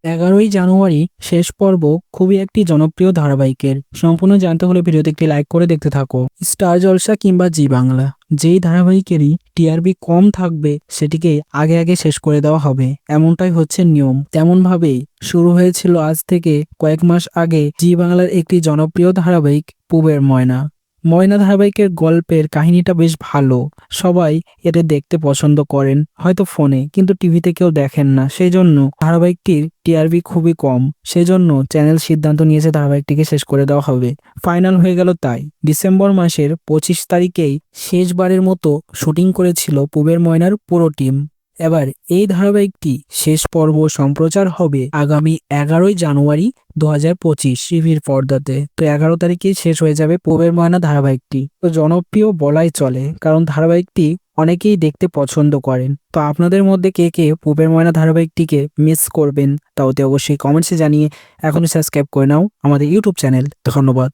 11ই জানুয়ারি শেষ পর্ব খুবই একটি জনপ্রিয় ধারাবাহিকের। সম্পূর্ণ জানতে হলে ভিডিওতে একটি লাইক করে দেখতে থাকো। স্টার জলসা কিংবা জি বাংলা, যেই ধারাবাহিকেরই টিআরপি কম থাকবে সেটিকে আগে আগে শেষ করে দেওয়া হবে, এমনটাই হচ্ছে নিয়ম। তেমন ভাবেই শুরু হয়েছিল আজ থেকে কয়েক মাস আগে জি বাংলার একটি জনপ্রিয় ধারাবাহিক পুবের ময়না। ময়না ধারাবাহিকের গল্পের কাহিনীটা বেশ ভালো, সবাই এটা দেখতে পছন্দ করেন, হয়তো ফোনে, কিন্তু টিভিতে কেউ দেখেন না। সেই জন্য ধারাবাহিকটির টিআরপি খুবই কম, সেই জন্য চ্যানেল সিদ্ধান্ত নিয়েছে ধারাবাহিকটিকে শেষ করে দেওয়া হবে। ফাইনাল হয়ে গেল তাই। ডিসেম্বর মাসের 25 তারিখেই শেষবারের মতো শুটিং করেছিল পুবের ময়নার পুরো টিম। এবার এই ধারাবাহিকটি শেষ পর্ব সম্প্রচার হবে আগামী 11ই জানুয়ারি 2025 টিভির পর্দাতে। তো 11 তারিখেই শেষ হয়ে যাবে পুবের ময়না ধারাবাহিকটি। তো জনপ্রিয় বলাই চলে, কারণ ধারাবাহিকটি অনেকেই দেখতে পছন্দ করেন। তো আপনাদের মধ্যে কে কে পুবের ময়না ধারাবাহিকটিকে মিস করবেন, তাওতে অবশ্যই কমেন্টসে জানিয়ে এখনই সাবস্ক্রাইব করে নাও আমাদের ইউটিউব চ্যানেল। ধন্যবাদ।